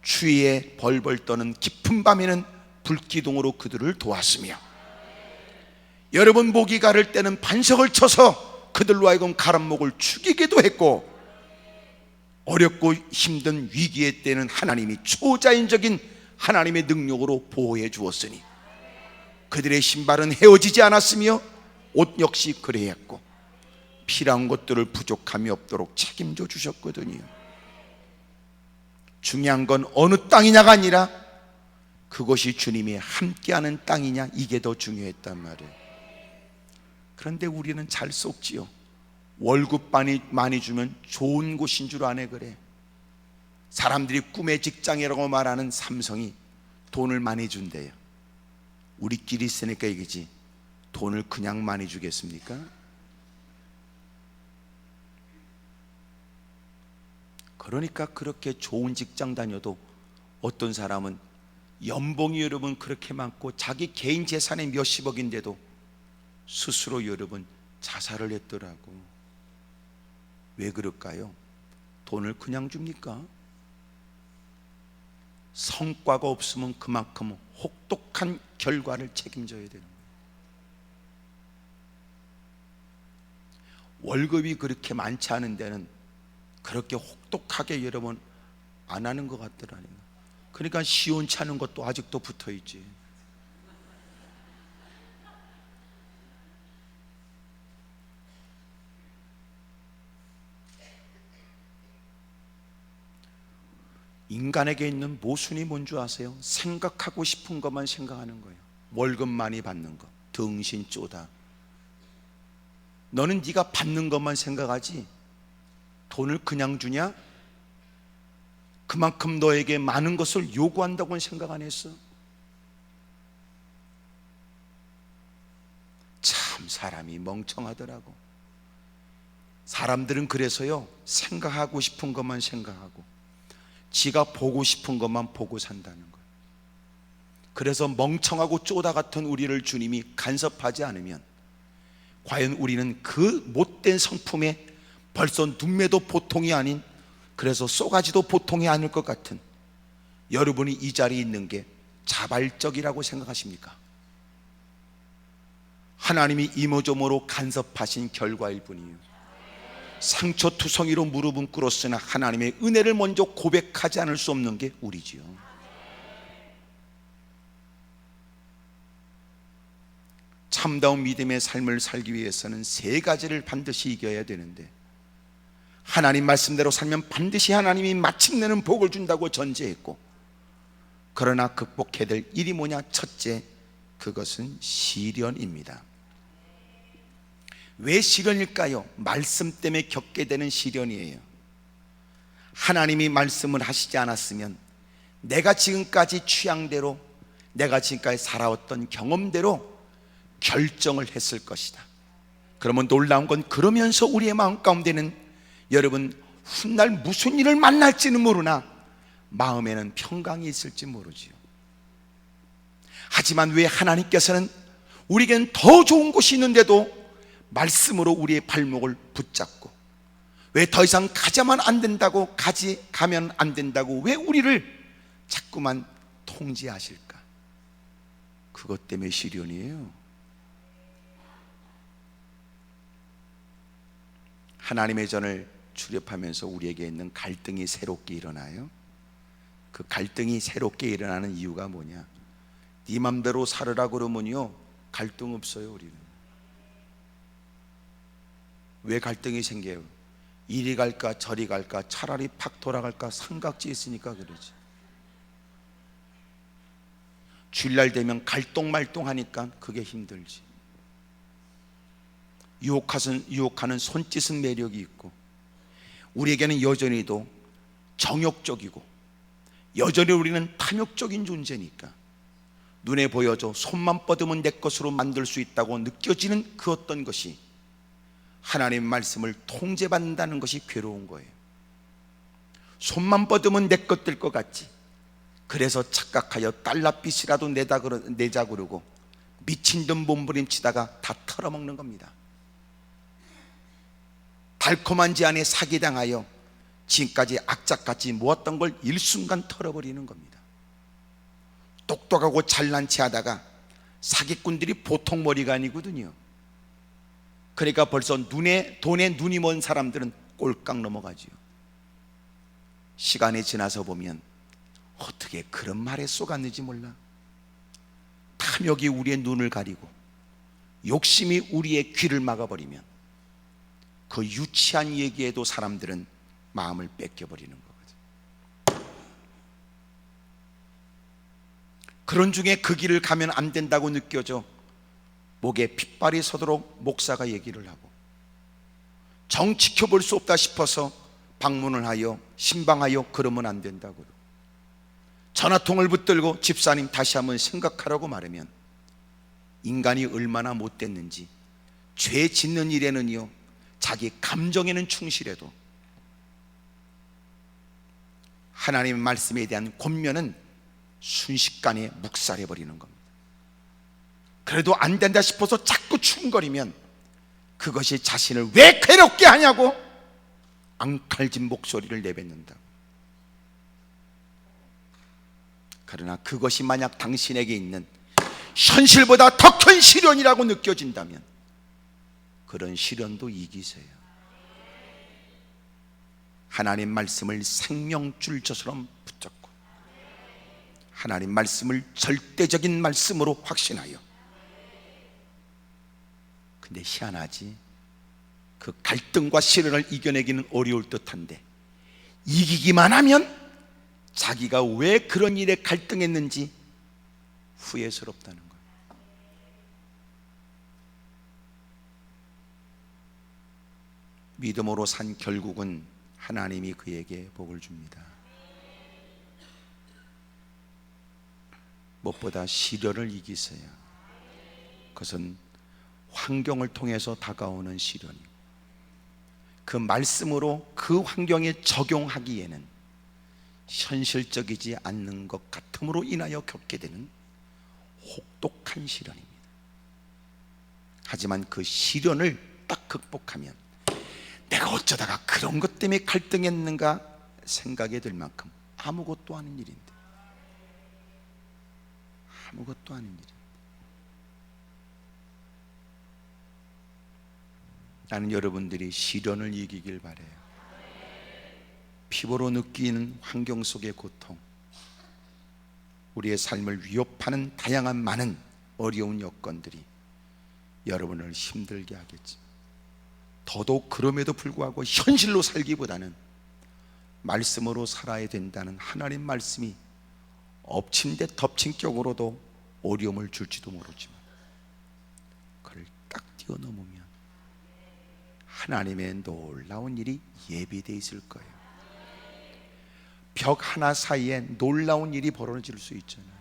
추위에 벌벌 떠는 깊은 밤에는 불기둥으로 그들을 도왔으며, 여러분 목이 가를 때는 반석을 쳐서 그들로 하여금 가람목을 죽이기도 했고, 어렵고 힘든 위기의 때는 하나님이 초자연적인 하나님의 능력으로 보호해 주었으니 그들의 신발은 헤어지지 않았으며 옷 역시 그래했고 필요한 것들을 부족함이 없도록 책임져 주셨거든요. 중요한 건 어느 땅이냐가 아니라 그것이 주님이 함께하는 땅이냐, 이게 더 중요했단 말이에요. 그런데 우리는 잘 속지요. 월급 많이 주면 좋은 곳인 줄 아네. 그래. 사람들이 꿈의 직장이라고 말하는 삼성이 돈을 많이 준대요. 우리끼리 있으니까 얘기지, 돈을 그냥 많이 주겠습니까? 그러니까 그렇게 좋은 직장 다녀도 어떤 사람은 연봉이 여러분 그렇게 많고 자기 개인 재산이 몇십억인데도 스스로 여러분 자살을 했더라고. 왜 그럴까요? 돈을 그냥 줍니까? 성과가 없으면 그만큼 혹독한 결과를 책임져야 되는 거예요. 월급이 그렇게 많지 않은 데는 그렇게 혹독하게 여러분 안 하는 것 같더라니요. 그러니까 시원치 않은 것도 아직도 붙어 있지. 인간에게 있는 모순이 뭔지 아세요? 생각하고 싶은 것만 생각하는 거예요. 월급 많이 받는 거, 등신 쪼다. 너는 네가 받는 것만 생각하지 돈을 그냥 주냐? 그만큼 너에게 많은 것을 요구한다고는 생각 안 했어. 참 사람이 멍청하더라고. 사람들은 그래서요, 생각하고 싶은 것만 생각하고 지가 보고 싶은 것만 보고 산다는 거예요. 그래서 멍청하고 쪼다 같은 우리를 주님이 간섭하지 않으면 과연 우리는 그 못된 성품에 벌써 눈매도 보통이 아닌, 그래서 쏘가지도 보통이 아닐 것 같은 여러분이 이 자리에 있는 게 자발적이라고 생각하십니까? 하나님이 이모저모로 간섭하신 결과일 뿐이에요. 상처투성이로 무릎은 꿇었으나 하나님의 은혜를 먼저 고백하지 않을 수 없는 게 우리지요. 참다운 믿음의 삶을 살기 위해서는 세 가지를 반드시 이겨야 되는데, 하나님 말씀대로 살면 반드시 하나님이 마침내는 복을 준다고 전제했고, 그러나 극복해야 될 일이 뭐냐? 첫째, 그것은 시련입니다. 왜 시련일까요? 말씀 때문에 겪게 되는 시련이에요. 하나님이 말씀을 하시지 않았으면 내가 지금까지 취향대로, 내가 지금까지 살아왔던 경험대로 결정을 했을 것이다. 그러면 놀라운 건, 그러면서 우리의 마음 가운데는 여러분 훗날 무슨 일을 만날지는 모르나 마음에는 평강이 있을지 모르지요. 하지만 왜 하나님께서는 우리에겐 더 좋은 곳이 있는데도 말씀으로 우리의 발목을 붙잡고, 왜 더 이상 가자면 안 된다고, 가면 안 된다고 왜 우리를 자꾸만 통제하실까? 그것 때문에 시련이에요. 하나님의 전을 출입하면서 우리에게 있는 갈등이 새롭게 일어나요. 그 갈등이 새롭게 일어나는 이유가 뭐냐? 네 맘대로 살으라 그러면요, 갈등 없어요. 우리는 왜 갈등이 생겨요? 이리 갈까 저리 갈까, 차라리 팍 돌아갈까, 삼각지에 있으니까 그러지. 주일날 되면 갈똥말똥하니까 그게 힘들지. 유혹하는 손짓은 매력이 있고, 우리에게는 여전히도 정욕적이고 여전히 우리는 탐욕적인 존재니까 눈에 보여줘 손만 뻗으면 내 것으로 만들 수 있다고 느껴지는 그 어떤 것이 하나님의 말씀을 통제받는다는 것이 괴로운 거예요. 손만 뻗으면 내 것 될 것 같지. 그래서 착각하여 달러빚이라도 내자 그러고 미친 듯 몸부림치다가 다 털어먹는 겁니다. 달콤한 제안에 사기당하여 지금까지 악착같이 모았던 걸 일순간 털어버리는 겁니다. 똑똑하고 잘난 체 하다가 사기꾼들이 보통 머리가 아니거든요. 그러니까 벌써 돈에 눈이 먼 사람들은 꼴깍 넘어가지요. 시간이 지나서 보면 어떻게 그런 말에 속았는지 몰라. 다 탐욕이 우리의 눈을 가리고 욕심이 우리의 귀를 막아버리면 그 유치한 얘기에도 사람들은 마음을 뺏겨버리는 거거든요. 그런 중에 그 길을 가면 안 된다고 느껴져 목에 핏발이 서도록 목사가 얘기를 하고, 정 지켜볼 수 없다 싶어서 방문을 하여 신방하여 그러면 안 된다고 그러고, 전화통을 붙들고 집사님 다시 한번 생각하라고 말하면 인간이 얼마나 못됐는지 죄 짓는 일에는요 자기 감정에는 충실해도 하나님의 말씀에 대한 권면은 순식간에 묵살해버리는 겁니다. 그래도 안 된다 싶어서 자꾸 충거리면 그것이 자신을 왜 괴롭게 하냐고 앙칼진 목소리를 내뱉는다. 그러나 그것이 만약 당신에게 있는 현실보다 더 큰 시련이라고 느껴진다면 그런 시련도 이기세요. 하나님 말씀을 생명줄처럼 붙잡고 하나님 말씀을 절대적인 말씀으로 확신하여, 근데 희한하지, 그 갈등과 시련을 이겨내기는 어려울 듯한데 이기기만 하면 자기가 왜 그런 일에 갈등했는지 후회스럽다는 거예요. 믿음으로 산 결국은 하나님이 그에게 복을 줍니다. 무엇보다 시련을 이기세요. 그것은 환경을 통해서 다가오는 시련이고, 그 말씀으로 그 환경에 적용하기에는 현실적이지 않는 것 같음으로 인하여 겪게 되는 혹독한 시련입니다. 하지만 그 시련을 딱 극복하면 내가 어쩌다가 그런 것 때문에 갈등했는가 생각이 들 만큼 아무것도 아닌 일인데, 아무것도 아닌 일인데, 나는 여러분들이 시련을 이기길 바라요. 피부로 느끼는 환경 속의 고통, 우리의 삶을 위협하는 다양한 많은 어려운 여건들이 여러분을 힘들게 하겠지. 더더욱 그럼에도 불구하고 현실로 살기보다는 말씀으로 살아야 된다는 하나님 말씀이 엎친 데 덮친 격으로도 어려움을 줄지도 모르지만 그를 딱 뛰어넘으면 하나님의 놀라운 일이 예비되어 있을 거예요. 벽 하나 사이에 놀라운 일이 벌어질 수 있잖아요.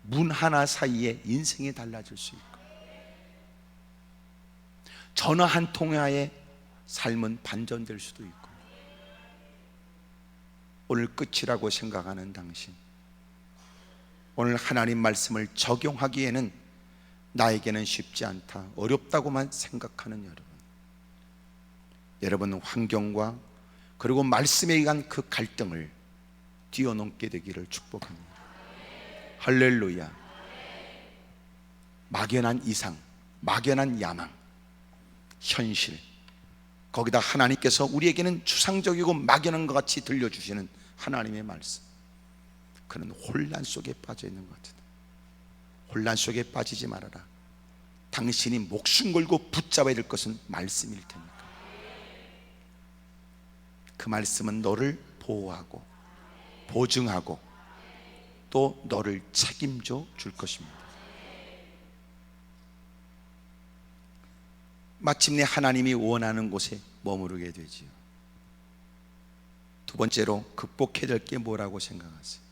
문 하나 사이에 인생이 달라질 수 있고, 전화 한 통화에 삶은 반전될 수도 있고, 오늘 끝이라고 생각하는 당신, 오늘 하나님 말씀을 적용하기에는 나에게는 쉽지 않다, 어렵다고만 생각하는 여러분, 환경과 그리고 말씀에 의한 그 갈등을 뛰어넘게 되기를 축복합니다. 할렐루야. 막연한 이상, 막연한 야망, 현실, 거기다 하나님께서 우리에게는 추상적이고 막연한 것 같이 들려주시는 하나님의 말씀, 그는 혼란 속에 빠져 있는 것 같다. 혼란 속에 빠지지 말아라. 당신이 목숨 걸고 붙잡아야 될 것은 말씀일 테니까. 그 말씀은 너를 보호하고 보증하고 또 너를 책임져 줄 것입니다. 마침내 하나님이 원하는 곳에 머무르게 되지요. 두 번째로 극복해야 될 게 뭐라고 생각하세요?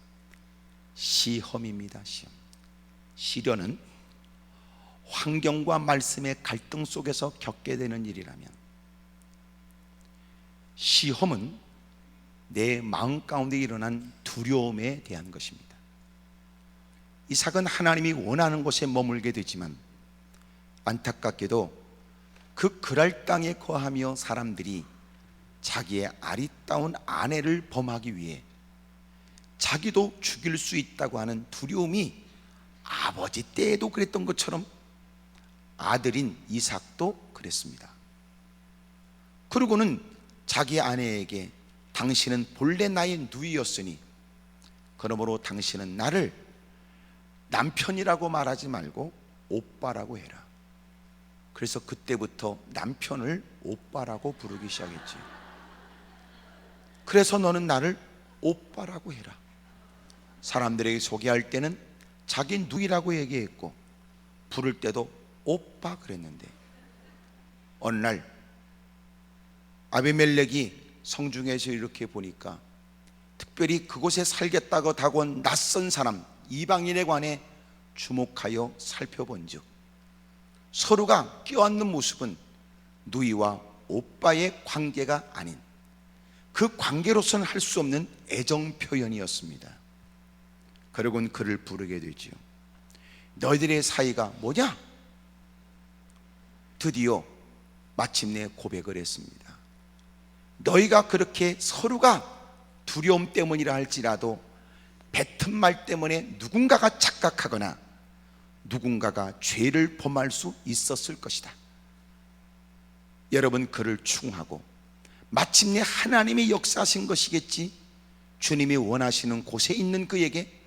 시험입니다. 시련은 환경과 말씀의 갈등 속에서 겪게 되는 일이라면, 시험은 내 마음 가운데 일어난 두려움에 대한 것입니다. 이삭은 하나님이 원하는 곳에 머물게 되지만 안타깝게도 그 그랄 땅에 거하며 사람들이 자기의 아리따운 아내를 범하기 위해 자기도 죽일 수 있다고 하는 두려움이 아버지 때에도 그랬던 것처럼 아들인 이삭도 그랬습니다. 그리고는 자기 아내에게 당신은 본래 나의 누이였으니 그러므로 당신은 나를 남편이라고 말하지 말고 오빠라고 해라. 그래서 그때부터 남편을 오빠라고 부르기 시작했지. 그래서 너는 나를 오빠라고 해라. 사람들에게 소개할 때는 자기 누이라고 얘기했고 부를 때도 오빠 그랬는데, 어느 날 아비멜렉이 성중에서 이렇게 보니까 특별히 그곳에 살겠다고 다가온 낯선 사람, 이방인에 관해 주목하여 살펴본 즉 서로가 껴안는 모습은 누이와 오빠의 관계가 아닌 그 관계로서는 할 수 없는 애정 표현이었습니다. 그러곤 그를 부르게 되지요. 너희들의 사이가 뭐냐? 드디어 마침내 고백을 했습니다. 너희가 그렇게 서로가 두려움 때문이라 할지라도 뱉은 말 때문에 누군가가 착각하거나 누군가가 죄를 범할 수 있었을 것이다. 여러분, 그를 추궁하고 마침내 하나님이 역사하신 것이겠지, 주님이 원하시는 곳에 있는 그에게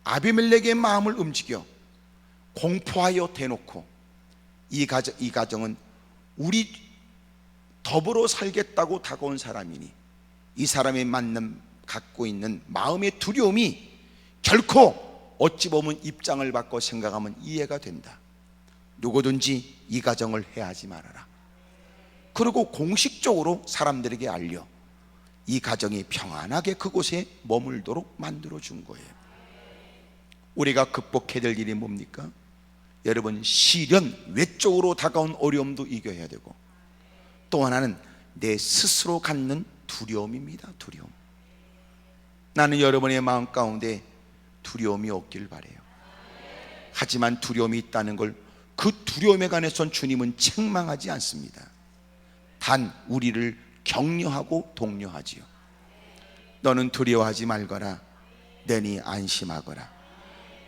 아비멜렉의 마음을 움직여 공포하여 대놓고 이 가정은 우리 더불어 살겠다고 다가온 사람이니 이 사람이 갖고 있는 마음의 두려움이 결코 어찌 보면 입장을 바꿔 생각하면 이해가 된다. 누구든지 이 가정을 해하지 말아라. 그리고 공식적으로 사람들에게 알려 이 가정이 평안하게 그곳에 머물도록 만들어 준 거예요. 우리가 극복해야 될 일이 뭡니까? 여러분, 시련, 외적으로 다가온 어려움도 이겨야 되고, 또 하나는 내 스스로 갖는 두려움입니다. 두려움. 나는 여러분의 마음 가운데 두려움이 없길 바라요. 하지만 두려움이 있다는 걸, 그 두려움에 관해선 주님은 책망하지 않습니다. 단 우리를 격려하고 독려하지요. 너는 두려워하지 말거라. 내니 안심하거라.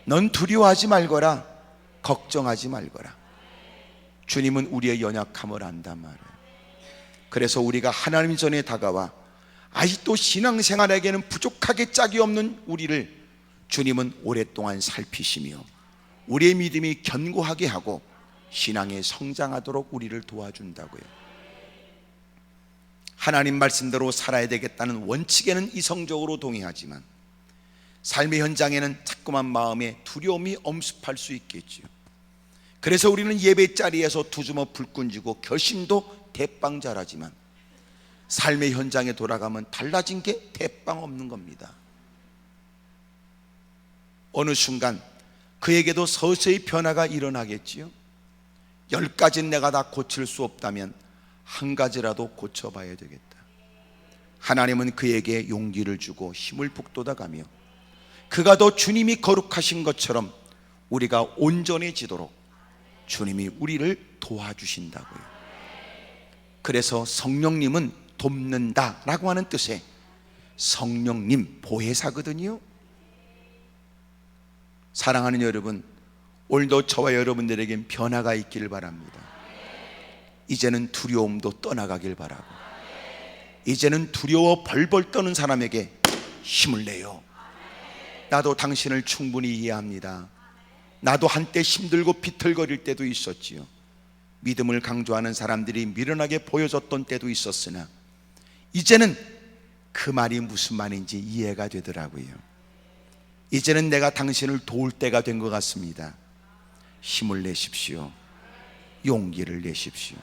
넌 두려워하지 말거라. 걱정하지 말거라. 주님은 우리의 연약함을 안단 말이에요. 그래서 우리가 하나님 전에 다가와 아직도 신앙생활에게는 부족하게 짝이 없는 우리를 주님은 오랫동안 살피시며 우리의 믿음이 견고하게 하고 신앙에 성장하도록 우리를 도와준다고요. 하나님 말씀대로 살아야 되겠다는 원칙에는 이성적으로 동의하지만 삶의 현장에는 자꾸만 마음에 두려움이 엄습할 수 있겠지요. 그래서 우리는 예배 자리에서 두 주먹 불끈 쥐고 결심도 대빵 잘하지만 삶의 현장에 돌아가면 달라진 게 대빵 없는 겁니다. 어느 순간 그에게도 서서히 변화가 일어나겠지요. 10가지는 내가 다 고칠 수 없다면 한 가지라도 고쳐봐야 되겠다. 하나님은 그에게 용기를 주고 힘을 북돋아가며 그가 더 주님이 거룩하신 것처럼 우리가 온전해지도록 주님이 우리를 도와주신다고요. 그래서 성령님은 돕는다라고 하는 뜻의 성령님 보혜사거든요. 사랑하는 여러분, 오늘도 저와 여러분들에겐 변화가 있기를 바랍니다. 이제는 두려움도 떠나가길 바라고, 이제는 두려워 벌벌 떠는 사람에게 힘을 내요. 나도 당신을 충분히 이해합니다. 나도 한때 힘들고 비틀거릴 때도 있었지요. 믿음을 강조하는 사람들이 미련하게 보여졌던 때도 있었으나 이제는 그 말이 무슨 말인지 이해가 되더라고요. 이제는 내가 당신을 도울 때가 된 것 같습니다. 힘을 내십시오. 용기를 내십시오.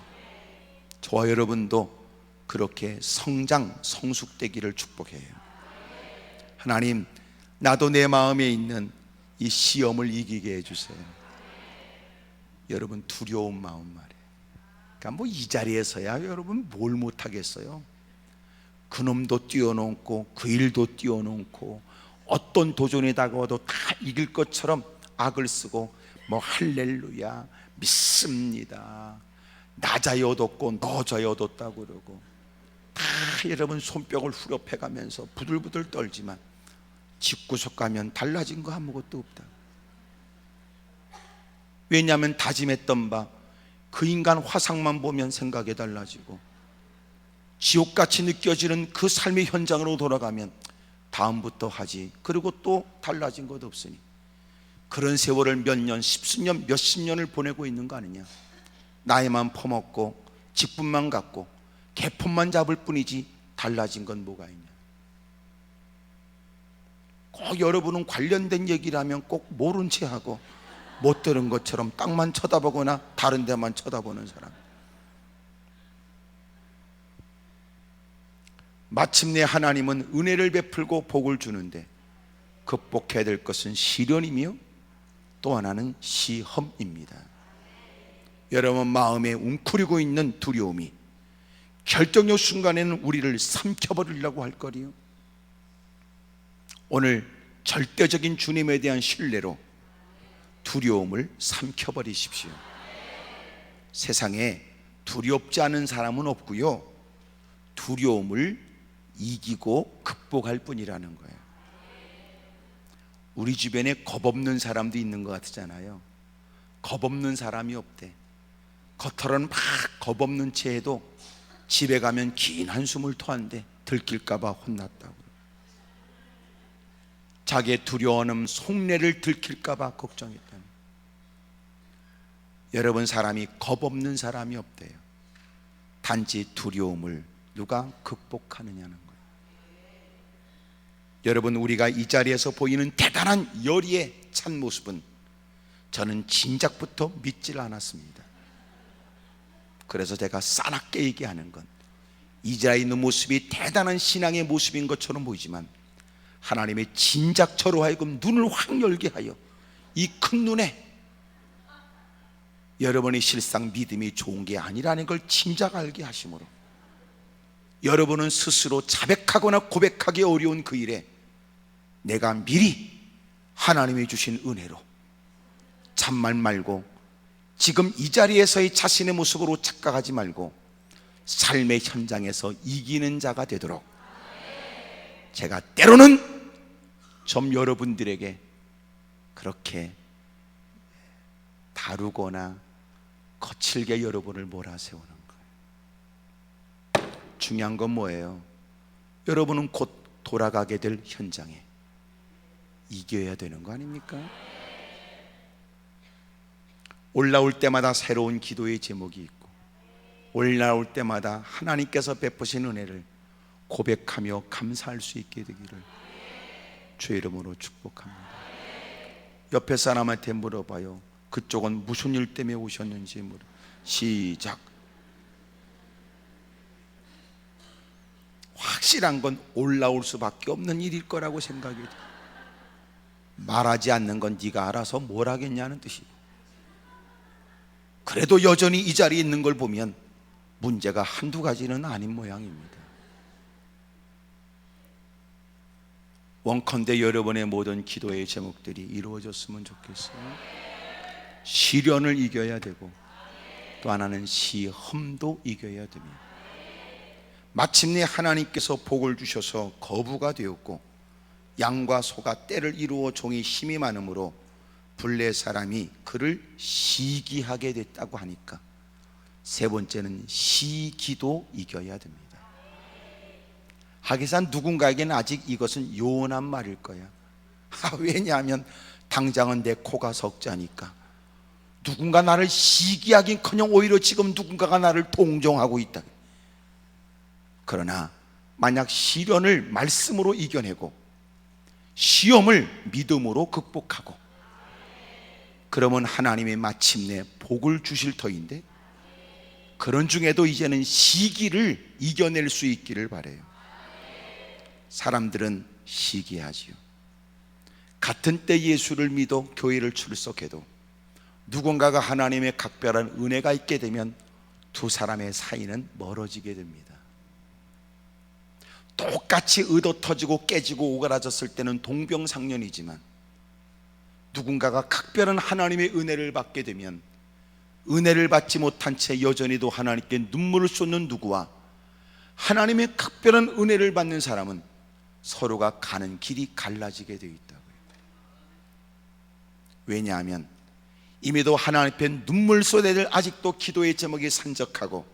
저와 여러분도 그렇게 성숙되기를 축복해요. 하나님, 나도 내 마음에 있는 이 시험을 이기게 해주세요. 여러분, 두려운 마음 말이에요. 그러니까 뭐 이 자리에서야 여러분 뭘 못하겠어요. 그놈도 뛰어넘고 그 일도 뛰어넘고 어떤 도전이 다가와도 다 이길 것처럼 악을 쓰고 뭐 할렐루야 믿습니다, 낮아야 얻었고 너져야 얻었다고 그러고 다 여러분 손뼉을 후려패가면서 부들부들 떨지만 집구석 가면 달라진 거 아무것도 없다. 왜냐하면 다짐했던 바 그 인간 화상만 보면 생각이 달라지고 지옥같이 느껴지는 그 삶의 현장으로 돌아가면 다음부터 하지, 그리고 또 달라진 것 없으니 그런 세월을 몇 년, 십수년, 몇십 년을 보내고 있는 거 아니냐. 나이만 퍼먹고 직분만 갖고 개폰만 잡을 뿐이지 달라진 건 뭐가 있냐. 꼭 여러분은 관련된 얘기를 하면 꼭 모른 채 하고 못 들은 것처럼 땅만 쳐다보거나 다른 데만 쳐다보는 사람. 마침내 하나님은 은혜를 베풀고 복을 주는데 극복해야 될 것은 시련이며 또 하나는 시험입니다. 여러분 마음에 웅크리고 있는 두려움이 결정적 순간에는 우리를 삼켜버리려고 할 거리요. 오늘 절대적인 주님에 대한 신뢰로 두려움을 삼켜버리십시오. 세상에 두렵지 않은 사람은 없고요, 두려움을 이기고 극복할 뿐이라는 거예요. 우리 주변에 겁없는 사람도 있는 것 같잖아요. 겁없는 사람이 없대. 겉으로는 막 겁없는 채 해도 집에 가면 긴 한숨을 토한대. 들킬까봐 혼났다고. 자기의 두려워하는 속내를 들킬까봐 걱정했다는. 여러분, 사람이 겁없는 사람이 없대요. 단지 두려움을 누가 극복하느냐는 거예요. 여러분, 우리가 이 자리에서 보이는 대단한 열의의 찬 모습은 저는 진작부터 믿질 않았습니다. 그래서 제가 싸납게 얘기하는 건, 이 자리에 있는 모습이 대단한 신앙의 모습인 것처럼 보이지만 하나님의 진작 저로 하여금 눈을 확 열게 하여 이 큰 눈에 여러분의 실상 믿음이 좋은 게 아니라는 걸 진작 알게 하심으로 여러분은 스스로 자백하거나 고백하기 어려운 그 일에 내가 미리 하나님이 주신 은혜로 잔말 말고 지금 이 자리에서의 자신의 모습으로 착각하지 말고 삶의 현장에서 이기는 자가 되도록 제가 때로는 좀 여러분들에게 그렇게 다루거나 거칠게 여러분을 몰아세우는 거예요. 중요한 건 뭐예요? 여러분은 곧 돌아가게 될 현장에 이겨야 되는 거 아닙니까? 올라올 때마다 새로운 기도의 제목이 있고 올라올 때마다 하나님께서 베푸신 은혜를 고백하며 감사할 수 있게 되기를 주의 이름으로 축복합니다. 옆에 사람한테 물어봐요. 그쪽은 무슨 일 때문에 오셨는지 물어. 시작. 확실한 건 올라올 수밖에 없는 일일 거라고 생각이 돼. 말하지 않는 건 네가 알아서 뭘 하겠냐는 뜻이고, 그래도 여전히 이 자리에 있는 걸 보면 문제가 한두 가지는 아닌 모양입니다. 원컨대 여러분의 모든 기도의 제목들이 이루어졌으면 좋겠어요. 시련을 이겨야 되고 또 하나는 시험도 이겨야 됩니다. 마침내 하나님께서 복을 주셔서 거부가 되었고 양과 소가 때를 이루어 종이 힘이 많으므로 블레 사람이 그를 시기하게 됐다고 하니까 세 번째는 시기도 이겨야 됩니다. 하기사 누군가에게는 아직 이것은 요원한 말일 거야. 왜냐하면 당장은 내 코가 석자니까 누군가 나를 시기하긴커녕 오히려 지금 누군가가 나를 동정하고 있다. 그러나 만약 시련을 말씀으로 이겨내고 시험을 믿음으로 극복하고 그러면 하나님이 마침내 복을 주실 터인데, 그런 중에도 이제는 시기를 이겨낼 수 있기를 바라요. 사람들은 시기하지요. 같은 때 예수를 믿어 교회를 출석해도 누군가가 하나님의 각별한 은혜가 있게 되면 두 사람의 사이는 멀어지게 됩니다. 똑같이 의도 터지고 깨지고 오그라졌을 때는 동병상련이지만 누군가가 각별한 하나님의 은혜를 받게 되면 은혜를 받지 못한 채 여전히도 하나님께 눈물을 쏟는 누구와 하나님의 각별한 은혜를 받는 사람은 서로가 가는 길이 갈라지게 되어 있다고요. 왜냐하면 이미도 하나님 앞에 눈물 쏟아들 아직도 기도의 제목이 산적하고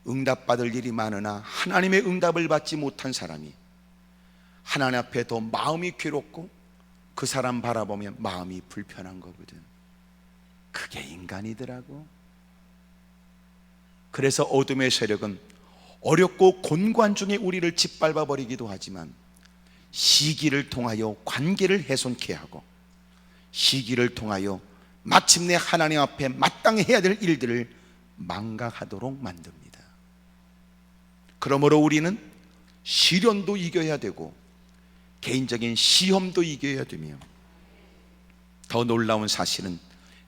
응답받을 일이 많으나 하나님의 응답을 받지 못한 사람이 하나님 앞에 더 마음이 괴롭고 그 사람 바라보면 마음이 불편한 거거든. 그게 인간이더라고. 그래서 어둠의 세력은 어렵고 곤고한 중에 우리를 짓밟아 버리기도 하지만, 시기를 통하여 관계를 훼손케 하고, 시기를 통하여 마침내 하나님 앞에 마땅히 해야 될 일들을 망각하도록 만듭니다. 그러므로 우리는 시련도 이겨야 되고 개인적인 시험도 이겨야 되며, 더 놀라운 사실은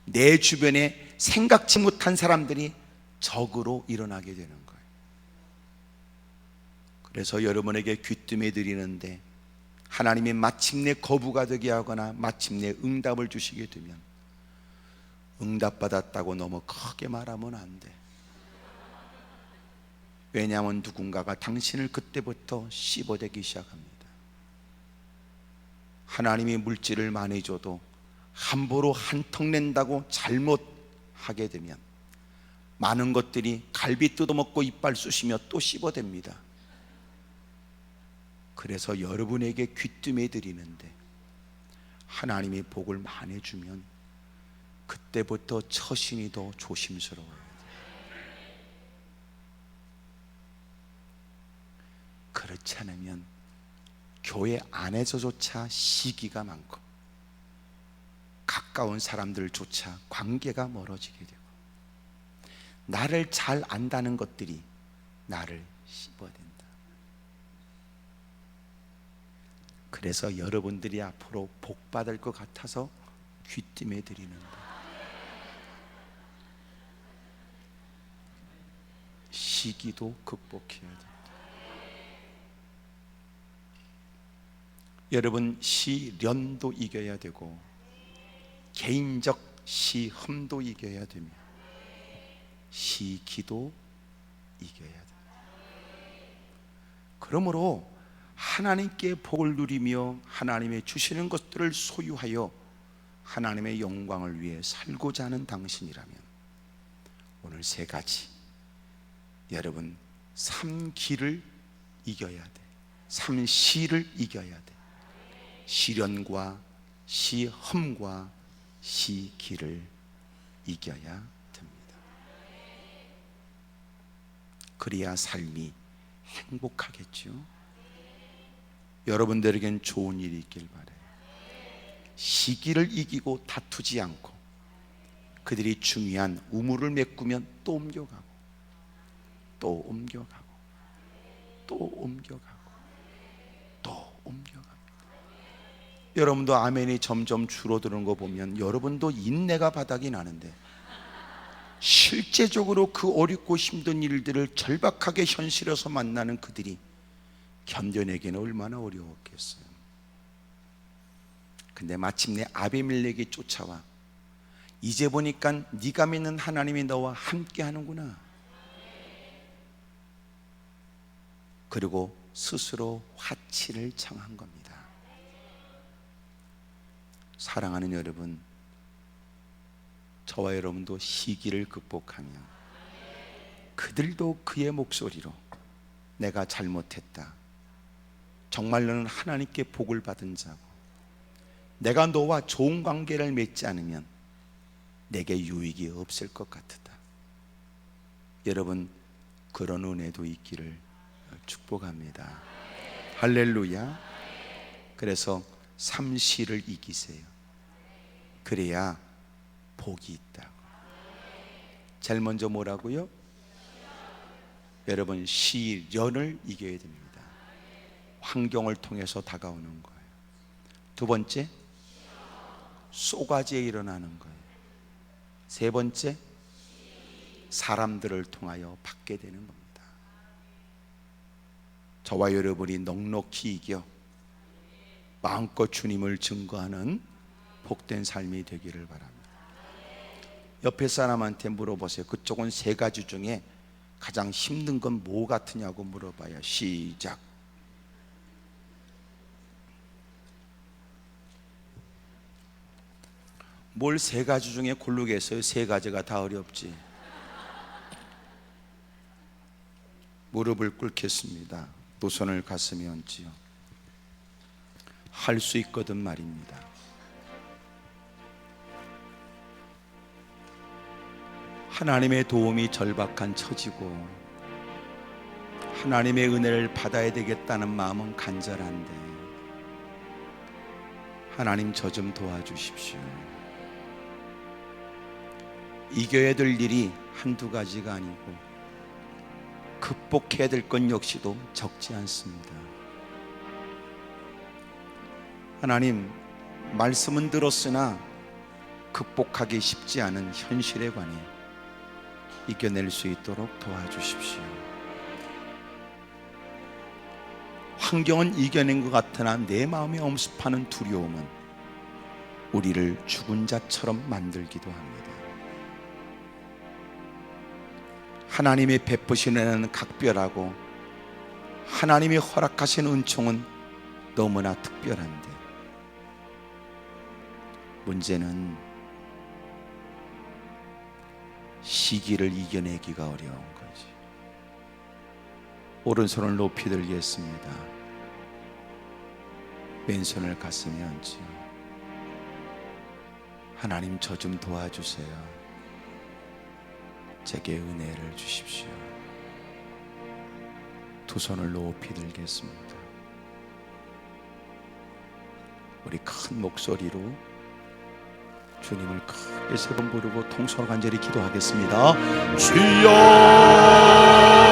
내 주변에 생각지 못한 사람들이 적으로 일어나게 되는 거예요. 그래서 여러분에게 귀뜸해 드리는데, 하나님이 마침내 거부가 되게 하거나 마침내 응답을 주시게 되면 응답받았다고 너무 크게 말하면 안 돼. 왜냐하면 누군가가 당신을 그때부터 씹어대기 시작합니다. 하나님이 물질을 많이 줘도 함부로 한턱 낸다고 잘못하게 되면 많은 것들이 갈비 뜯어먹고 이빨 쑤시며 또 씹어댑니다. 그래서 여러분에게 귀뜸해 드리는데, 하나님이 복을 많이 주면 그때부터 처신이 더 조심스러워요. 그렇지 않으면 교회 안에서조차 시기가 많고 가까운 사람들조차 관계가 멀어지게 되고, 나를 잘 안다는 것들이 나를 씹어댄다. 그래서 여러분들이 앞으로 복 받을 것 같아서 귀뜸해 드리는데, 시기도 극복해야 된다. 여러분, 시련도 이겨야 되고 개인적 시험도 이겨야 되며 시기도 이겨야 된다. 그러므로 하나님께 복을 누리며 하나님의 주시는 것들을 소유하여 하나님의 영광을 위해 살고자 하는 당신이라면, 오늘 세 가지, 여러분, 삼기를 이겨야 돼. 삼시를 이겨야 돼. 시련과 시험과 시기를 이겨야 됩니다. 그래야 삶이 행복하겠죠. 여러분들에겐 좋은 일이 있길 바라요. 시기를 이기고 다투지 않고 그들이 중요한 우물을 메꾸면 또 옮겨가고 또 옮겨가고 또 옮겨가고 또 옮겨가고. 여러분도 아멘이 점점 줄어드는 거 보면 여러분도 인내가 바닥이 나는데, 실제적으로 그 어렵고 힘든 일들을 절박하게 현실에서 만나는 그들이 견뎌내기는 얼마나 어려웠겠어요. 근데 마침내 아비멜렉이 쫓아와, 이제 보니까 네가 믿는 하나님이 너와 함께 하는구나. 그리고 스스로 화치를 청한 겁니다. 사랑하는 여러분, 저와 여러분도 시기를 극복하며 그들도 그의 목소리로 내가 잘못했다, 정말 너는 하나님께 복을 받은 자고 내가 너와 좋은 관계를 맺지 않으면 내게 유익이 없을 것 같다. 여러분, 그런 은혜도 있기를 축복합니다. 할렐루야. 그래서 삼시를 이기세요. 그래야 복이 있다고. 제일 먼저 뭐라고요? 여러분, 시련을 이겨야 됩니다. 환경을 통해서 다가오는 거예요. 두 번째, 쏘가지에 일어나는 거예요. 세 번째, 사람들을 통하여 받게 되는 겁니다. 저와 여러분이 넉넉히 이겨 마음껏 주님을 증거하는 복된 삶이 되기를 바랍니다. 옆에 사람한테 물어보세요. 그쪽은 세 가지 중에 가장 힘든 건 뭐 같으냐고 물어봐요. 시작. 뭘 세 가지 중에 고르겠어요? 세 가지가 다 어렵지. 무릎을 꿇겠습니다. 두 손을 가슴에 얹지요. 할 수 있거든 말입니다. 하나님의 도움이 절박한 처지고 하나님의 은혜를 받아야 되겠다는 마음은 간절한데 하나님 저 좀 도와주십시오. 이겨야 될 일이 한두 가지가 아니고 극복해야 될 건 역시도 적지 않습니다. 하나님, 말씀은 들었으나 극복하기 쉽지 않은 현실에 관해 이겨낼 수 있도록 도와주십시오. 환경은 이겨낸 것 같으나 내 마음에 엄습하는 두려움은 우리를 죽은 자처럼 만들기도 합니다. 하나님의 베푸시는 각별하고 하나님이 허락하신 은총은 너무나 특별한데 문제는 시기를 이겨내기가 어려운 거지. 오른손을 높이 들겠습니다. 왼손을 가슴에 얹지요. 하나님 저 좀 도와주세요. 제게 은혜를 주십시오. 두 손을 높이 들겠습니다. 우리 큰 목소리로 주님을 크게 세 번 부르고 통성으로 간절히 기도하겠습니다. 주여